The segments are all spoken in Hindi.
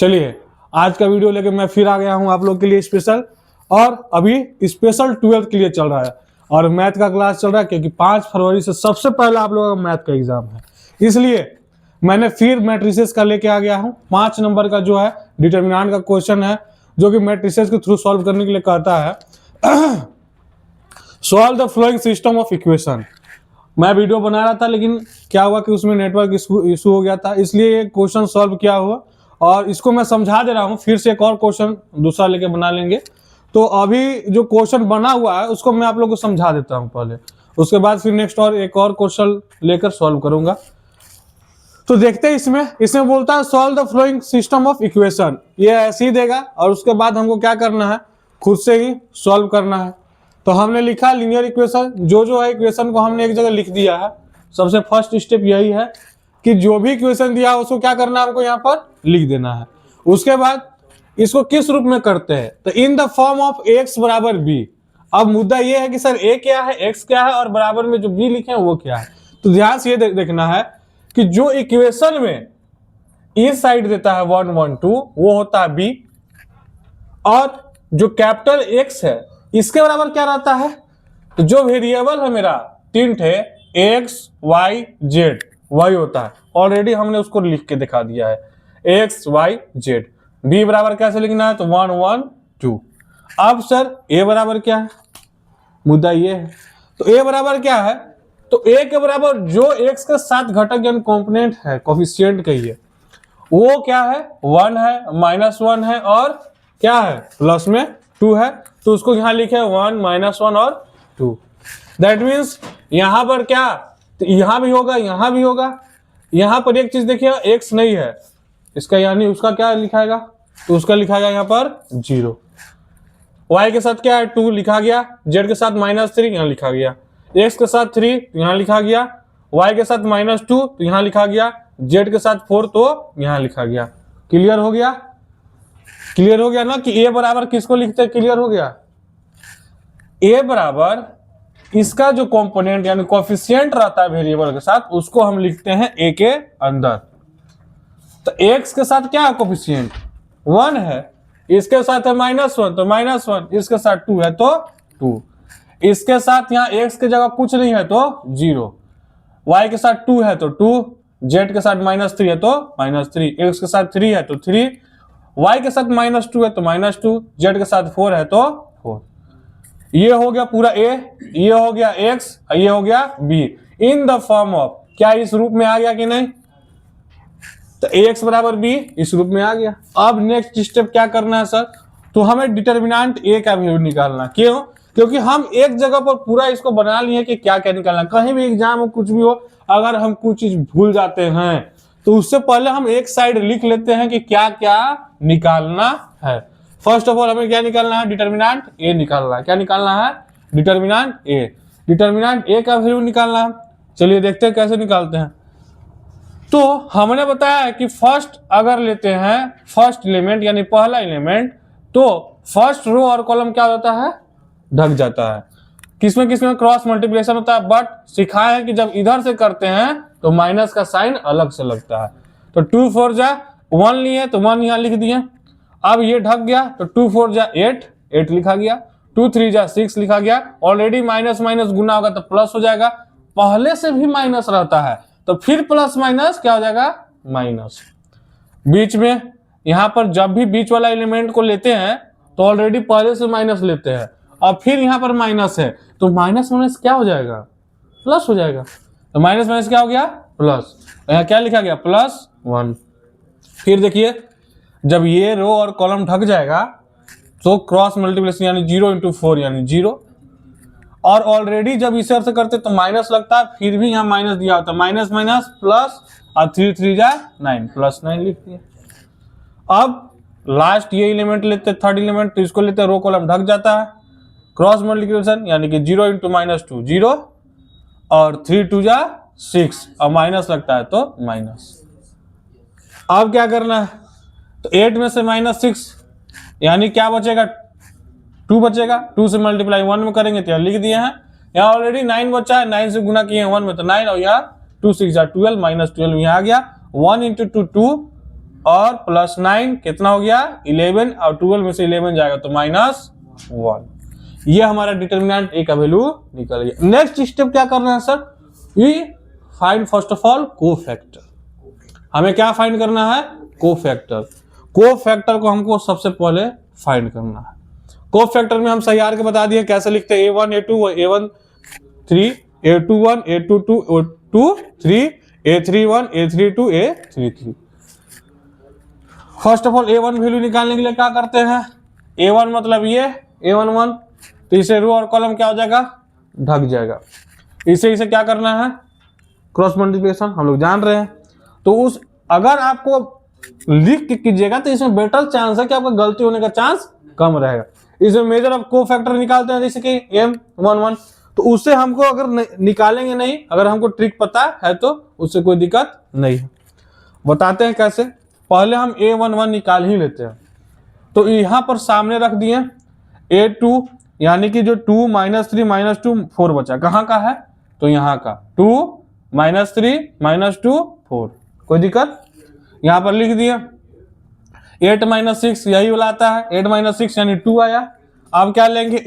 चलिए आज का वीडियो लेके मैं फिर आ गया हूं आप लोग के लिए स्पेशल। और अभी स्पेशल 12th के लिए चल रहा है और मैथ का क्लास चल रहा है, क्योंकि 5 फरवरी से सबसे पहले आप लोगों का मैथ का एग्जाम है। इसलिए मैंने फिर मैट्रिसेस का लेके आ गया हूं। 5 नंबर का जो है डिटर्मिनेंट का क्वेश्चन है, जो कि मैट्रिसेस के थ्रू सॉल्व करने के लिए कहता है solve the flowing system of equation. मैं वीडियो बना रहा था, लेकिन क्या हुआ कि उसमें नेटवर्क इशू हो गया था, इसलिए ये क्वेश्चन सॉल्व किया हुआ और इसको मैं समझा दे रहा हूँ। फिर से एक और क्वेश्चन दूसरा लेके बना लेंगे। तो अभी जो क्वेश्चन बना हुआ है उसको मैं आप लोगों को समझा देता हूँ पहले, उसके बाद फिर नेक्स्ट और एक और क्वेश्चन लेकर सॉल्व करूंगा। तो देखते हैं इसमें बोलता है solve the flowing system of equation. ये ऐसे ही देगा और उसके बाद हमको क्या करना है, खुद से ही सॉल्व करना है। तो हमने लिखा लीनियर इक्वेशन, जो है इक्वेशन को हमने एक जगह लिख दिया है। सबसे फर्स्ट स्टेप यही है कि जो भी इक्वेशन दिया है उसको क्या करना है, हमको यहाँ पर लिख देना है। उसके बाद इसको किस रूप में करते हैं, तो in the form of x बराबर b। अब मुद्दा ये है कि सर a क्या है, x क्या है और बराबर में जो b लिखे हैं वो क्या है। तो ध्यान से ये देखना है कि जो इक्वेशन में इस साइड देता है 1 1 2 वो होता है b, और जो कैपिटल x है इसके बराबर क्या रहता है। तो जो वेरिएबल है मेरा 3 थे x y z वही होता है। ऑलरेडी हमने उसको लिख के दिखा दिया है x y z। b बराबर कैसे लिखना है, तो 1 1 2। अब सर a बराबर क्या है, मुद्दा ये है। तो a बराबर क्या है, तो a के बराबर जो x के साथ घटक यानी कॉम्पोनेंट है, कोफिशिएंट कहिए, वो क्या है 1 है, -1 है और क्या है प्लस में 2 है। तो उसको यहां लिखे 1 -1 और 2। दैट मीन्स यहां पर क्या, तो यहां भी होगा यहां भी होगा। यहां पर एक चीज देखिए x नहीं है इसका, यानी उसका क्या लिखाएगा, तो उसका लिखाएगा यहाँ पर 0। y के साथ क्या है 2 लिखा गया, z के साथ -3 यहाँ लिखा गया, x के साथ 3 यहाँ लिखा गया, y के साथ -2 तो यहाँ लिखा गया, z के साथ 4 तो यहाँ लिखा गया। क्लियर हो गया, क्लियर हो गया ना कि a बराबर किसको लिखते हैं, क्लियर हो गया। a बराबर इसका जो कंपोनेंट यानी कोफिशिएंट रहता है वेरिएबल के साथ, उसको हम लिखते हैं a के अंदर। तो x के साथ क्या है कोफिशिएंट 1 है, इसके साथ है -1 तो -1, इसके साथ 2 है तो 2, इसके साथ यहाँ x के जगह कुछ नहीं है तो 0, y के साथ 2 है तो 2, z के साथ -3 है तो -3, x के साथ 3 है तो 3, y के साथ -2 है तो -2, z के साथ 4 है तो 4। ये हो गया पूरा a, ये हो गया x, ये हो गया b in the form of, क्या इस रूप में आ गया कि नहीं, तो ax बराबर b इस रूप में आ गया। अब नेक्स्ट स्टेप क्या करना है सर, तो हमें डिटर्मिनेंट a का वैल्यू निकालना। क्यों, क्योंकि हम एक जगह पर पूरा इसको बना लिए कि क्या क्या निकालना। कहीं भी एग्जाम हो कुछ भी हो, अगर हम कुछ चीज भूल जाते हैं तो उससे पहले हम एक साइड लिख लेते हैं कि क्या क्या निकालना है। फर्स्ट ऑफ ऑल हमें क्या निकालना है, डिटर्मिनेंट a निकालना है। क्या निकालना है, डिटर्मिनेंट a। डिटर्मिनेंट a का वैल्यू निकालना है। चलिए देखते हैं कैसे निकालते हैं। तो हमने बताया कि फर्स्ट अगर लेते हैं फर्स्ट एलिमेंट यानी पहला एलिमेंट, तो फर्स्ट रो और कॉलम क्या होता है, ढक जाता है। किसमें किसमें क्रॉस मल्टीप्लिकेशन होता है, बट सिखाया है कि जब इधर से करते हैं तो माइनस का साइन अलग से लगता है। तो 2 4 जा 1 लिए तो 1 यहां लिख दिए। अब ये ढक गया तो 2 4 जा 8 8 लिखा गया, 2 3 जा 6 लिखा गया। ऑलरेडी माइनस माइनस गुना होगा तो प्लस हो जाएगा, पहले से भी माइनस रहता है तो फिर प्लस माइनस क्या हो जाएगा माइनस। बीच में यहां पर जब भी बीच वाला एलिमेंट को लेते हैं तो ऑलरेडी पहले से माइनस लेते हैं, और फिर यहां पर माइनस है तो माइनस माइनस क्या हो जाएगा, प्लस हो जाएगा। तो माइनस माइनस क्या हो गया प्लस, यहाँ क्या लिखा गया +1। फिर देखिए जब ये रो और कॉलम ढक जाएगा तो क्रॉस मल्टीप्लिकेशन यानी 0 × 4 यानी 0, और ऑलरेडी जब इसे अर्थ करते तो माइनस लगता है, फिर भी यहाँ माइनस दिया होता है, माइनस माइनस प्लस, और 3 3 जा 9 +9 लिख दिए। अब लास्ट ये एलिमेंट लेते थर्ड एलिमेंट, तो इसको लेते रो कॉलम ढक जाता है, क्रॉस मल्टीप्लिकेशन यानी कि 0 × -2 0, और 3 2 जा 6 और माइनस लगता है तो माइनस। अब क्या करना है, तो 8 में से -6 यानी क्या बचेगा 2 बचेगा, 2 से मल्टीप्लाई 1 में करेंगे तो यहाँ लिख दिए हैं। यहाँ ऑलरेडी 9 बचा है, 9 से गुना किए हैं 1 में तो 9, और यहाँ 2 6 जा 12 -12 यहाँ आ गया। 1 × 2 2, और प्लस 9 कितना हो गया 11 और 12 में से 11 जाएगा तो -1। ये हमारा डिटर्मिनेंट ए का वैल्यू निकल गया। नेक्स्ट स्टेप क्या करना है sir, we find first of all cofactor. हमें क्या फाइंड करना है, कोफैक्टर। कोफैक्टर को हमको सबसे पहले फाइंड करना है। कोफैक्टर में हम सही आर के बता दिए कैसे लिखते हैं, A1 A2 A1 3 A21 A22 A2 3 A31 A32 A33। First of all A1 value निकालने के लिए क्या करते हैं, A1 मतलब ये A11, तो इसे रो और कॉलम क्या हो जाएगा, ढक जाएगा। इसे क्या करना है, क्रॉस मल्टीप्लिकेशन, हम लोग जान रहे हैं। तो उस अगर आपको लिख के कीजिएगा तो इसमें बेटर चांस है कि आपका गलती होने का चांस कम रहेगा। इसमें मेजर ऑफ कोफैक्टर निकालते हैं जैसे कि M11, तो उससे हमको अगर निकालेंगे नहीं, अगर हमको ट्रिक पता है तो उससे कोई दिक्कत नहीं है। बताते हैं कैसे। पहले हम A11 निकाल ही लेते हैं। तो यहाँ पर सामने रख दिए A2, यानी कि जो 2 -3 -2 4 बचा, कहाँ का है, तो यहाँ का 2 -3 -2 4, कोई दिक्कत। यहाँ पर लिख दिए 8 -6 यही वाला आता है, 8 -6 यानी 2 आया। अब क्या लेंगे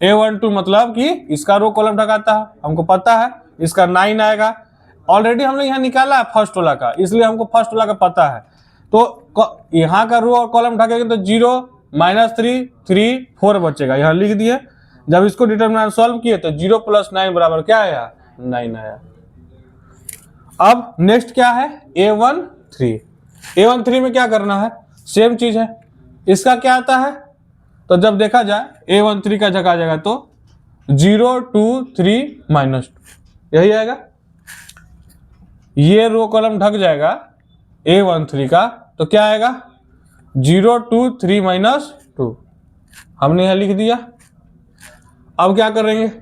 A12 मतलब कि इसका रो कॉलम ढकाता है, हमको पता है इसका 9 आएगा। ऑलरेडी हमने यहाँ निकाला है फर्स्ट वाला का, इसलिए हमको फर्स्ट वाला का पता है। तो यहाँ का रो और कॉलम ढकेंगे तो 0 -3 3 4 बचेगा, यहाँ लिख दिए। जब इसको डिटरमिनेंट सॉल्व किए तो 0 + 9 बराबर क्या आया, 9 आया। अब नेक्स्ट क्या है, A13 में क्या करना है, सेम चीज है। इसका क्या आता है, तो जब देखा जाए A13 का झका जाएगा तो 0 2 3 -2 यही आएगा। ये रो कॉलम ढक जाएगा A13 का, तो क्या आएगा 0 2 3 -2, हमने यहां लिख दिया। अब क्या करेंगे,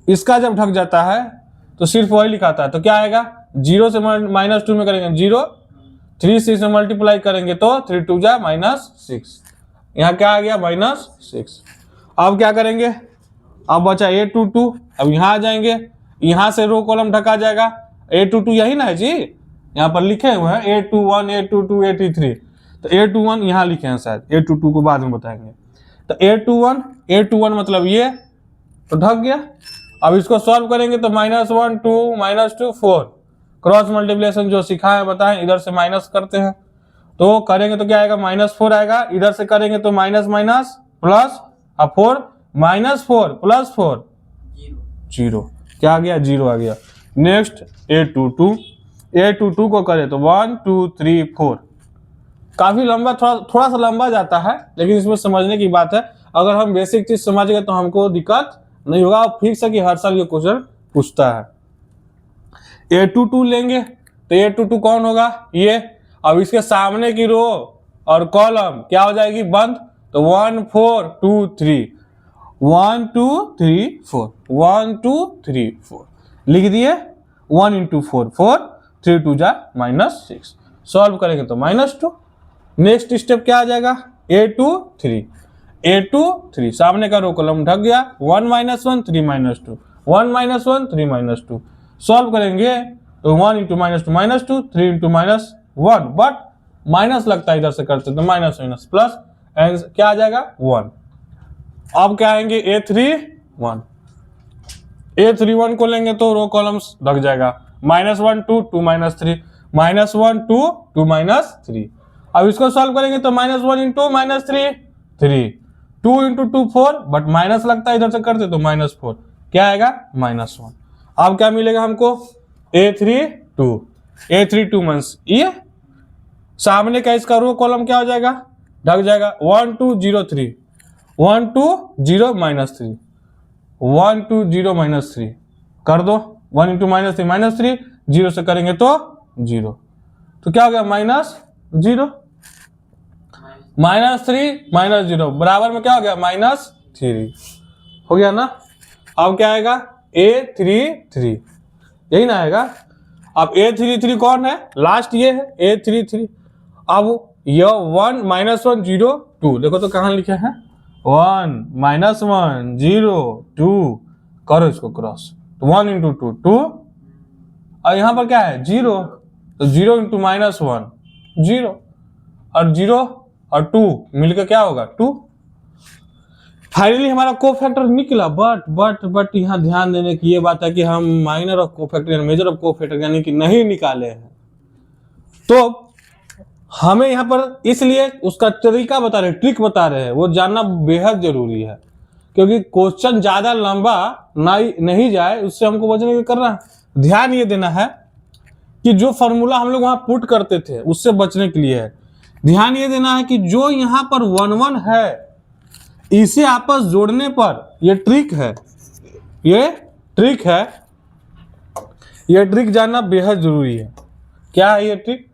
इसका जब ढक जाता है तो सिर्फ वही लिखाता है, तो क्या आएगा 0 से -2 में करेंगे 0, 3 से इसे मल्टीप्लाई करेंगे तो 3 2 जा -6, यहाँ क्या आ गया -6। अब क्या करेंगे, अब बचा A22, अब यहाँ आ जाएंगे, यहाँ से रो कॉलम ढका जाएगा। A22 यही ना है जी, यहाँ पर लिखे हुए हैं A21 A22 A33, तो A21 यहाँ लिखे हैं शायद, A22 को बाद में बताएंगे। तो A21 मतलब ये तो ढक गया। अब इसको सॉल्व करेंगे तो -1 2 -2 4, क्रॉस मल्टीप्लिकेशन जो सिखाए हैं बताएं, इधर से माइनस करते हैं तो करेंगे तो क्या आएगा -4 आएगा, इधर से करेंगे तो माइनस माइनस प्लस, अब 4 -4 + 4 0, क्या आ गया 0 आ गया। नेक्स्ट A22 को करें तो 1 2 3 4, काफी लंबा, थोड़ा सा लंबा जाता है, लेकिन इसमें समझने की बात है। अगर हम बेसिक चीज समझ गए तो हमको दिक्कत नहीं होगा। फिक्स है कि हर साल ये क्वेश्चन पूछता है। A22 लेंगे तो A22 कौन होगा, ये। अब इसके सामने की रो और कॉलम क्या हो जाएगी, बंद, तो 1 4 2 3 1 2 3 4 1 2 3 4 लिख दिए। 1 × 4 4, 3 2 जा -6, सॉल्व करेंगे तो -2। नेक्स्ट स्टेप क्या आ जाएगा, A23 सामने का रो कॉलम ढक गया, 1 -1 3 -2 1 -1 3 -2, सॉल्व करेंगे तो 1 × -2 3 × -1, बट माइनस लगता है इधर से करते तो माइनस प्लस, एंड क्या आ जाएगा 1। अब क्या आएंगे A31 को लेंगे तो रो कॉलम्स ढक जाएगा, -1 2 2 -3 -1 2 2 -3। अब इसको सॉल्व करेंगे तो -1 × -3 3 2 × 2 4, बट माइनस लगता है इधर से करते तो -4, क्या आएगा -1। अब क्या मिलेगा हमको A32 मींस ये सामने का इसका रो कॉलम क्या हो जाएगा, ढक जाएगा, 1 2 0 3 1 2 0 -3 1 2 0 -3 कर दो, 1 × -3 0 से करेंगे तो 0, तो क्या हो गया -0 -3 -0 बराबर में क्या हो गया -3 हो गया ना। अब क्या आएगा A33, यही ना आएगा। अब A33 कौन है, लास्ट ये है A33। अब यह 1 -1 0 2, देखो तो कहां लिखे हैं 1 -1 0 2, करो इसको क्रॉस, तो 1 × 2 2, और यहां पर क्या है 0, तो 0 × -1 0, और 0 और 2 मिलकर क्या होगा 2। फाइनली हमारा कोफैक्टर निकला, बट यहाँ ध्यान देने की ये बात है कि हम माइनर ऑफ कोफैक्टर या मेजर ऑफ कोफैक्टर यानी कि नहीं निकाले हैं। तो हमें यहाँ पर इसलिए उसका तरीका बता रहे, ट्रिक बता रहे हैं, वो जानना बेहद जरूरी है, क्योंकि क्वेश्चन ज्यादा लंबा नहीं जाए, उससे हमको बचने के करना है। ध्यान ये देना है कि जो फॉर्मूला हम लोग वहां पुट करते थे उससे बचने के लिए है। ध्यान ये देना है कि जो यहाँ पर 1 1 है इसे आपस जोड़ने पर, ये ट्रिक है, ये ट्रिक जानना बेहद जरूरी है। क्या है ये ट्रिक?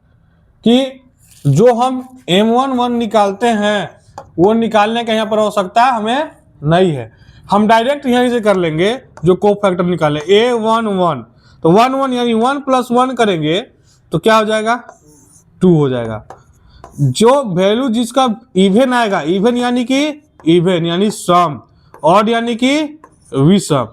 कि जो हम M11 निकालते हैं वो निकालने का यहाँ पर आवश्यकता हमें नहीं है, हम डायरेक्ट यहीं से कर लेंगे। जो कोफैक्टर निकाले A11, तो 1 1 यानी 1 + 1 करेंगे तो क्या हो जाएगा 2 हो जाएगा। जो वैल्यू जिसका इवन आएगा, इवन यानी सम, ऑड यानी कि विषम।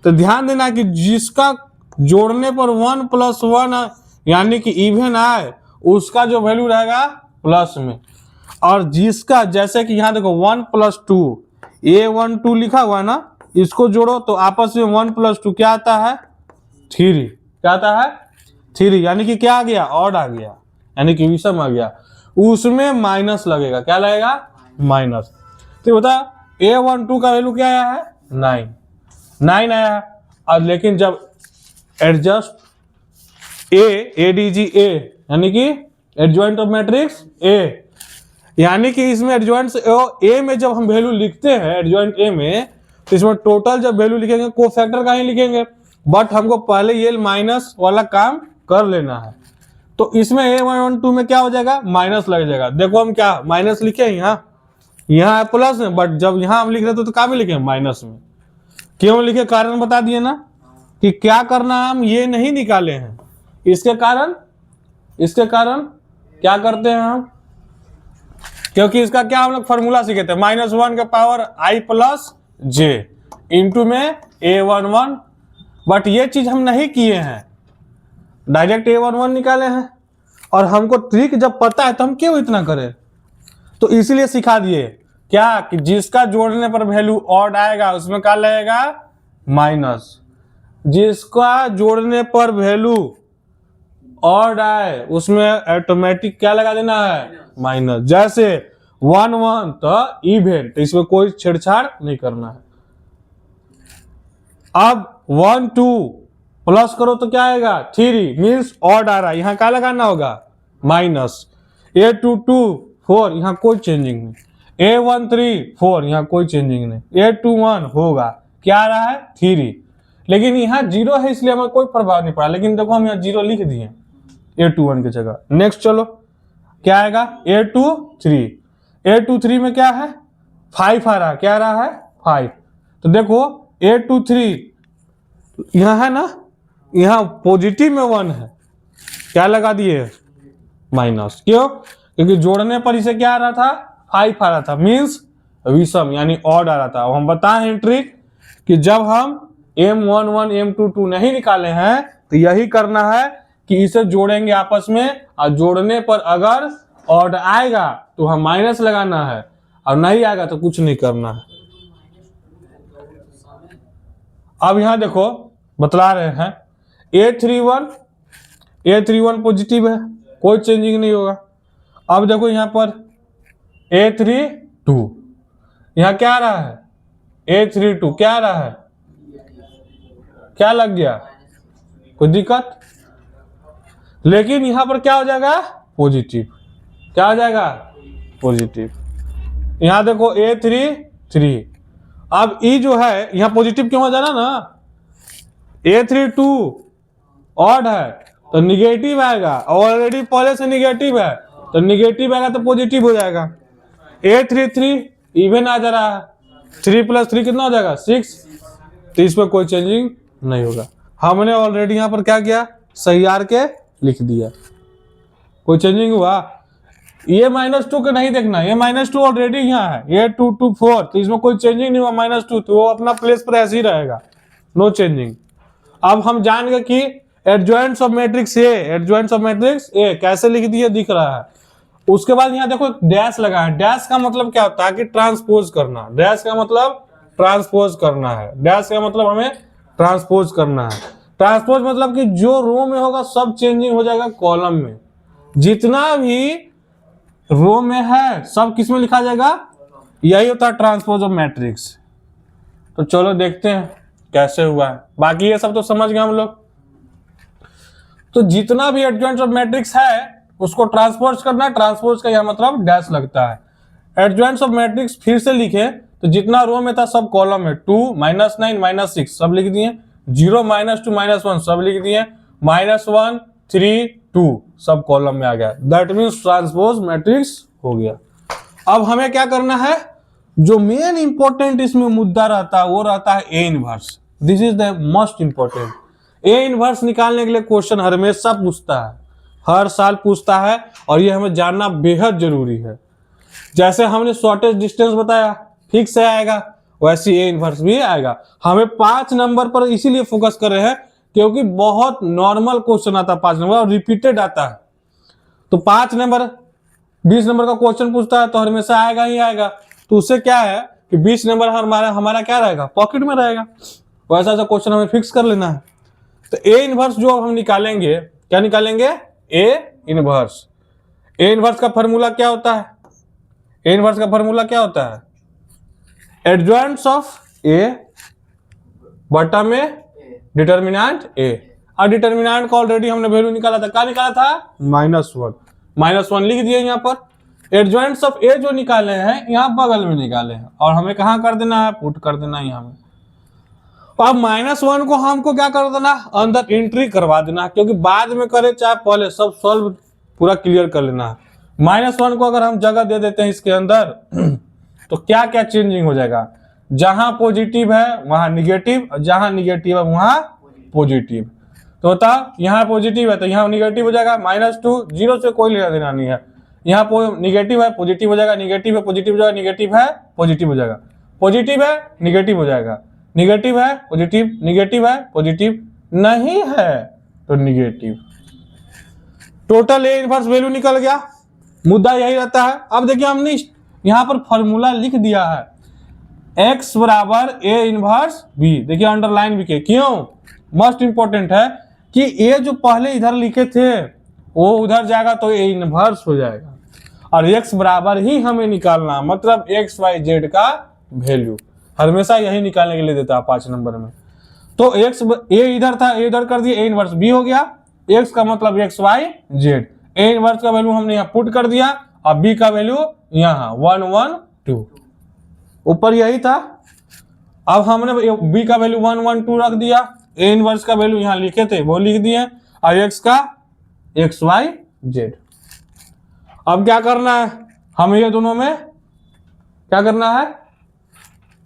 तो ध्यान देना कि जिसका जोड़ने पर 1 + 1 यानी कि इवन आए उसका जो वैल्यू रहेगा प्लस में, और जिसका जैसे कि यहाँ देखो 1 + 2 A12 लिखा हुआ है ना, इसको जोड़ो तो आपस में 1 + 2 क्या आता है 3। क्या आता है 3, यानी कि क्या आ गया ऑड आ गया, यानी कि विषम आ गया। उसमें माइनस लगेगा, क्या लगेगा माइनस। तो बता A12 का वैल्यू क्या आया है 9 आया है। और लेकिन जब एडजस्ट ADG यानी कि एडजॉइंट ऑफ मैट्रिक्स A, यानी कि इसमें एडजॉइंट A में जब हम वैल्यू लिखते हैं एडजॉइंट A में, तो इसमें टोटल जब वैल्यू लिखेंगे कोफैक्टर का ही लिखेंगे, बट हमको पहले ये माइनस वाला काम कर लेना है। तो इसमें A12 में क्या हो जाएगा माइनस लग जाएगा। देखो हम क्या माइनस लिखे यहाँ है प्लस में, बट जब यहाँ हम लिख रहे थे तो क्या में लिखे माइनस में। क्यों लिखे कारण बता दिए ना, कि क्या करना हम ये नहीं निकाले हैं। इसके कारण क्या करते हैं हम, क्योंकि इसका क्या हम लोग फॉर्मूला सीखे थे -1 का पावर I + j इंटू में A11, बट ये चीज हम नहीं किए हैं, डायरेक्ट A11 निकाले हैं। और हमको ट्रिक जब पता है तो हम क्यों इतना करें, तो इसीलिए सिखा दिए क्या कि जिसका जोड़ने पर वैल्यू ऑड आएगा उसमें क्या लगेगा माइनस, जिसका जोड़ने पर वैल्यू ऑड आए उसमें ऑटोमेटिक क्या लगा देना है माइनस। जैसे 1 1 तो इवन, तो इसमें कोई छेड़छाड़ नहीं करना है। अब 1 2 प्लस करो तो क्या आएगा 3, मीन्स ऑड आ रहा है, यहाँ क्या लगाना होगा माइनस। A22 4, यहाँ कोई चेंजिंग नहीं। A13 4, यहाँ कोई चेंजिंग नहीं। A21 होगा, क्या आ रहा है 3, लेकिन यहाँ 0 है इसलिए हमें कोई प्रभाव नहीं पड़ा, लेकिन देखो हम यहाँ 0 लिख दिए A21 की जगह। नेक्स्ट चलो क्या आएगा A23 में क्या है 5 आ रहा है, क्या आ रहा है 5। तो देखो A23 यहाँ है ना, यहाँ पॉजिटिव में 1 है, क्या लगा दिए माइनस। क्यों? क्योंकि जोड़ने पर इसे क्या आ रहा था 5 आ रहा था, मीन्स विषम यानी ऑड आ रहा था। अब हम बताएं ट्रिक कि जब हम M11 M22 नहीं निकाले हैं तो यही करना है कि इसे जोड़ेंगे आपस में, और जोड़ने पर अगर ऑड आएगा तो हम माइनस लगाना है, और नहीं आएगा तो कुछ नहीं करना है। अब यहां देखो बतला रहे हैं A31 पॉजिटिव है, कोई चेंजिंग नहीं होगा। अब देखो यहां पर A32, यहां क्या आ रहा है A32, क्या आ रहा है, क्या लग गया कोई दिक्कत, लेकिन यहां पर क्या हो जाएगा पॉजिटिव, क्या हो जाएगा पॉजिटिव। यहां देखो A33, अब ई जो है यहां पॉजिटिव क्यों हो जाना ना, A32 ऑड है तो निगेटिव आएगा, ऑलरेडी पहले से निगेटिव है तो निगेटिव आएगा तो पॉजिटिव हो जाएगा। A33 इवन आ जा रहा है, 3 + 3 कितना हो जाएगा 6, तो इसमें कोई चेंजिंग नहीं होगा। हमने ऑलरेडी यहाँ पर क्या किया सही आर के लिख दिया, कोई चेंजिंग हुआ। ये -2 के नहीं देखना, ये -2 ऑलरेडी यहाँ है, ये 2 2 4, तो इसमें कोई चेंजिंग नहीं हुआ -2, तो वो अपना प्लेस पर ऐसे ही रहेगा, नो चेंजिंग। अब हम जान गए कि adjoints of matrix A, adjoints of matrix A कैसे लिख दिए दिख रहा है। उसके बाद यहाँ देखो डैश लगा है, डैश का मतलब क्या होता है कि ट्रांसपोज करना, डैश का मतलब ट्रांसपोज करना है, डैश का मतलब हमें ट्रांसपोज करना है। ट्रांसपोज मतलब कि जो रो में होगा सब चेंजिंग हो जाएगा कॉलम में, जितना भी रो में है सब किस में लिखा जाएगा, यही होता है ट्रांसपोज ऑफ मैट्रिक्स। तो चलो देखते हैं कैसे हुआ है, बाकी ये सब तो समझ गए हम लोग। तो जितना भी एडजॉइंट्स ऑफ मैट्रिक्स है उसको ट्रांसपोज करना है, ट्रांसपोज का यह मतलब डैश लगता है। एडजॉइंट्स ऑफ मैट्रिक्स फिर से लिखे तो जितना रो में था सब कॉलम में, 2 -9 -6 सब लिख दिए, 0 -2 -1 सब लिख दिए, -1 3 2 सब कॉलम में आ गया। दैट मीन्स ट्रांसपोज मैट्रिक्स हो गया। अब हमें क्या करना है, जो मेन इंपॉर्टेंट इसमें मुद्दा रहता है वो रहता है A inverse. This is the most important. A inverse निकालने के लिए क्वेश्चन हमेशा पूछता है, हर साल पूछता है, और ये हमें जानना बेहद जरूरी है। जैसे हमने शॉर्टेज डिस्टेंस बताया फिक्स से आएगा, वैसे ए इनवर्स भी आएगा। हमें 5 नंबर पर इसीलिए फोकस कर रहे हैं क्योंकि बहुत नॉर्मल क्वेश्चन आता है 5 नंबर और रिपीटेड आता है। तो 5 नंबर 20 नंबर का क्वेश्चन पूछता है तो हमेशा आएगा ही आएगा। तो उससे क्या है कि 20 नंबर हमारा क्या रहेगा, पॉकेट में रहेगा। वैसा ऐसा क्वेश्चन हमें फिक्स कर लेना है। तो ए इनवर्स जो हम निकालेंगे, क्या निकालेंगे, ए इनवर्स। ए इनवर्स का फॉर्मूला क्या होता है, ए इनवर्स का फॉर्मूला क्या होता है, एडजॉइंट्स ऑफ ए बटा में डिटर्मिनेंट ए। और डिटर्मिनेंट का ऑलरेडी हमने वैल्यू निकाला था, क्या निकाला था, -1 -1 लिख दिए यहाँ पर। एडजॉइंट्स ऑफ ए जो निकाले हैं यहाँ बगल में निकाले हैं, और हमें कहाँ कर देना है, पुट कर देना है यहाँ में। अब -1 को हमको क्या कर देना, अंदर एंट्री करवा देना, क्योंकि बाद में करे चाहे पहले सब सॉल्व पूरा क्लियर कर लेना है। -1 को अगर हम जगह दे देते हैं इसके अंदर तो क्या क्या चेंजिंग हो जाएगा, जहां पॉजिटिव है वहां निगेटिव, और जहां निगेटिव है वहां पॉजिटिव। तो बताओ यहाँ पॉजिटिव है तो यहाँ निगेटिव हो जाएगा, -2 0 से कोई लेना देना नहीं है। यहाँ निगेटिव है पॉजिटिव हो जाएगा, निगेटिव है पॉजिटिव हो जाएगा, निगेटिव है पॉजिटिव हो जाएगा, पॉजिटिव है निगेटिव हो जाएगा, निगेटिव है पॉजिटिव, निगेटिव है पॉजिटिव, नहीं है तो negative. Total A inverse value निकल गया। मुद्दा यही रहता है। अब देखिए हमने यहाँ पर फॉर्मूला लिख दिया है, x बराबर ए इनवर्स बी। देखिए अंडरलाइन भी किया, क्यों, मोस्ट इंपॉर्टेंट है कि ए जो पहले इधर लिखे थे वो उधर जाएगा तो ए इनवर्स हो जाएगा, और x बराबर ही हमें निकालना, मतलब x y z का वैल्यू हमेशा यही निकालने के लिए देता है 5 नंबर में। तो x ए इधर था, ए इधर कर दिया, ए इनवर्स बी हो गया, x का मतलब x y z। A inverse का वैल्यू हमने यहाँ पुट कर दिया, और b का वैल्यू यहाँ 1 1 2, ऊपर यही था। अब हमने b का वैल्यू 1 1 2 रख दिया, ए इनवर्स का वैल्यू यहाँ लिखे थे वो लिख दिए, और x का x y z। अब क्या करना है, हमें ये दोनों में क्या करना है,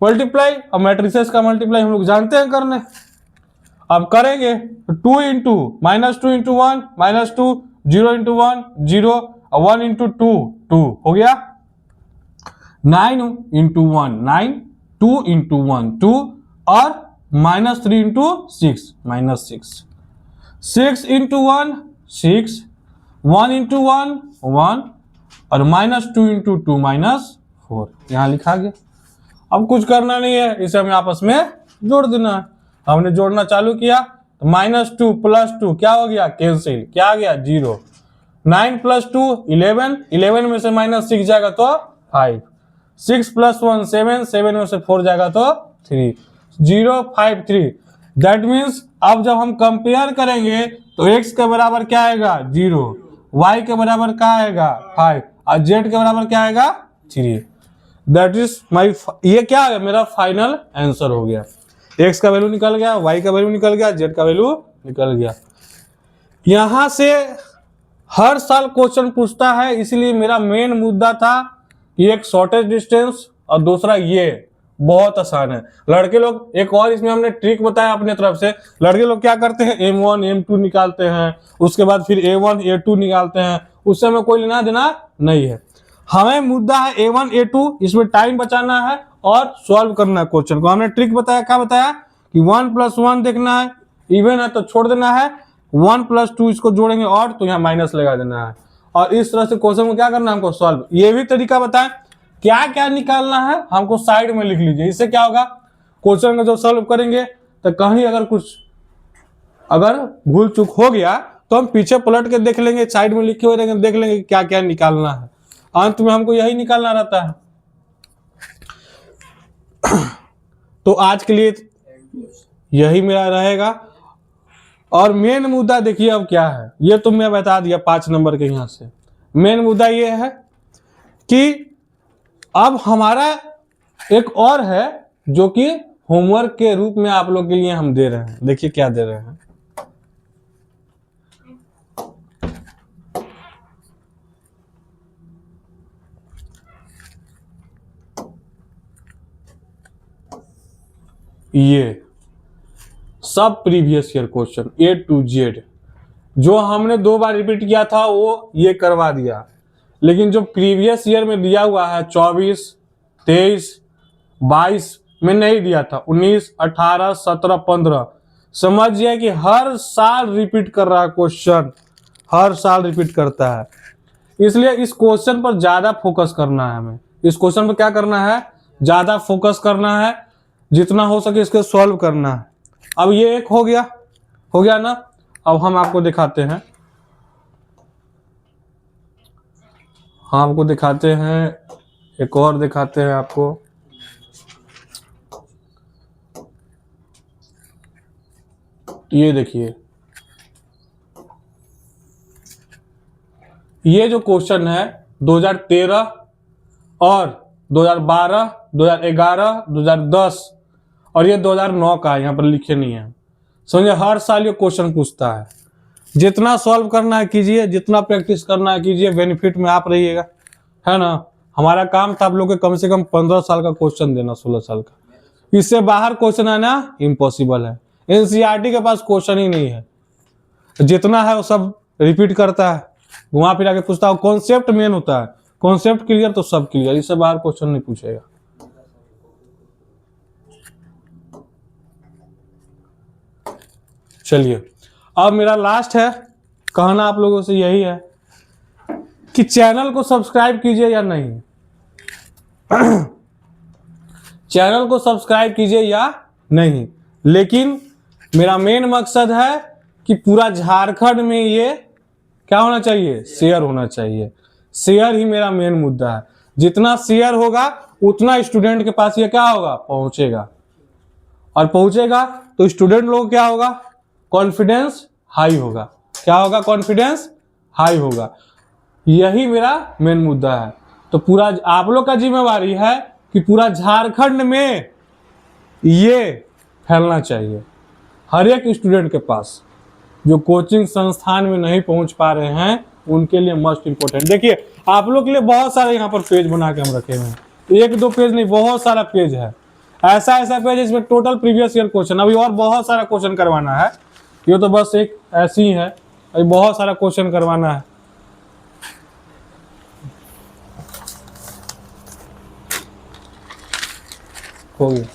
मल्टीप्लाई। अब मैट्रिसेस का मल्टीप्लाई हम लोग जानते हैं करने। अब करेंगे 2 इंटू -2 इंटू 1 -2, 0 इंटू 1 0, 1 इंटू 2 2 हो गया, 9 इंटू 1 9, 2 इंटू 1 2, और -3 इंटू 6 -6, 6 इंटू 1 6, 1 इंटू 1 1, और -2 इंटू 2 -4 यहाँ लिखा गया। अब कुछ करना नहीं है, इसे हमें आपस में जोड़ देना है। हमने जोड़ना चालू किया तो -2 + 2 क्या हो गया, कैंसिल, क्या आ गया 0, 9 + 2 11, 11 में से -6 जाएगा तो 5, 6 + 1 7, 7 में से 4 जाएगा तो 3, 0 5 3। दैट मीन्स अब जब हम कंपेयर करेंगे तो x के बराबर क्या आएगा 0, y के बराबर क्या आएगा 5, और z के बराबर क्या आएगा 3। दैट इज माई, ये क्या है, मेरा फाइनल आंसर हो गया। x का वैल्यू निकल गया, y का वैल्यू निकल गया, z का वैल्यू निकल गया। यहां से हर साल क्वेश्चन पूछता है, इसलिए मेरा मेन मुद्दा था कि एक शॉर्टेज डिस्टेंस और दूसरा ये बहुत आसान है। लड़के लोग, एक और इसमें हमने ट्रिक बताया अपने तरफ से, लड़के लोग क्या करते हैं M1 M2 निकालते हैं, उसके बाद फिर A1 A2 निकालते हैं, उससे हमें कोई लेना देना नहीं है। हमें मुद्दा है A1 A2, इसमें टाइम बचाना है और सॉल्व करना है क्वेश्चन को। हमने ट्रिक बताया, क्या बताया कि 1 + 1 देखना है, इवन है तो छोड़ देना है, 1 + 2 इसको जोड़ेंगे और तो यहाँ माइनस लगा देना है। और इस तरह से क्वेश्चन को क्या करना है हमको सॉल्व। ये भी तरीका बताएं क्या क्या निकालना है हमको साइड में लिख लीजिए। इससे क्या होगा क्वेश्चन को जब सॉल्व करेंगे तो कहीं अगर भूल चूक हो गया तो हम पीछे पलट के देख लेंगे, साइड में लिखे हुए रहेंगे, देख लेंगे क्या क्या निकालना है। अंत में हमको यही निकालना रहता है। तो आज के लिए यही मेरा रहेगा। और मेन मुद्दा देखिए अब क्या है, ये तो मैं बता दिया 5 नंबर के यहाँ से। मेन मुद्दा ये है कि अब हमारा एक और है जो कि होमवर्क के रूप में आप लोग के लिए हम दे रहे हैं। देखिए क्या दे रहे हैं। ये सब previous year question A to Z जो हमने 2 बार रिपीट किया था वो ये करवा दिया, लेकिन जो प्रीवियस ईयर में दिया हुआ है 24, 23, 22 में नहीं दिया था, 19, 18, 17, 15 समझिए कि हर साल रिपीट कर रहा है क्वेश्चन, हर साल रिपीट करता है। इसलिए इस क्वेश्चन पर ज्यादा फोकस करना है हमें। इस क्वेश्चन पर क्या करना है, ज्यादा फोकस करना है, जितना हो सके इसको सॉल्व करना है। अब ये एक हो गया ना। अब हम आपको दिखाते हैं, एक और दिखाते हैं आपको। ये देखिए, ये जो क्वेश्चन है 2013 और 2012, 2011, 2010 और ये 2009 का है, यहाँ पर लिखे नहीं है। समझे, हर साल ये क्वेश्चन पूछता है। जितना सॉल्व करना है कीजिए, जितना प्रैक्टिस करना है कीजिए, बेनिफिट में आप रहिएगा, है ना। हमारा काम था आप लोग के कम से कम 15 साल का क्वेश्चन देना, 16 साल का। इससे बाहर क्वेश्चन आना इम्पॉसिबल है। एनसीईआरटी के पास क्वेश्चन ही नहीं है, जितना है वो सब रिपीट करता है, घुमा फिरा के पूछता है। कॉन्सेप्ट मेन होता है, कॉन्सेप्ट क्लियर तो सब क्लियर, इससे बाहर क्वेश्चन नहीं पूछेगा। चलिए, अब मेरा लास्ट है कहना आप लोगों से यही है कि चैनल को सब्सक्राइब कीजिए या नहीं। चैनल को सब्सक्राइब कीजिए या नहीं, लेकिन मेरा मेन मकसद है कि पूरा झारखंड में ये क्या होना चाहिए, शेयर होना चाहिए। शेयर ही मेरा मेन मुद्दा है। जितना शेयर होगा उतना स्टूडेंट के पास ये क्या होगा, पहुंचेगा। और पहुंचेगा तो स्टूडेंट लोग क्या होगा, कॉन्फिडेंस हाई होगा। क्या होगा, कॉन्फिडेंस हाई होगा। यही मेरा मेन मुद्दा है। तो पूरा आप लोग का जिम्मेवारी है कि पूरा झारखंड में ये फैलना चाहिए, हर एक स्टूडेंट के पास। जो कोचिंग संस्थान में नहीं पहुंच पा रहे हैं उनके लिए मस्ट इंपोर्टेंट। देखिए आप लोग के लिए बहुत सारे यहाँ पर पेज बना के हम रखे हुए हैं, 1-2 पेज नहीं, बहुत सारा पेज है। ऐसा पेज इसमें टोटल प्रीवियस ईयर क्वेश्चन, अभी और बहुत सारा क्वेश्चन करवाना है। ये तो बस एक ऐसी ही है, अभी बहुत सारा क्वेश्चन करवाना है। हो गया।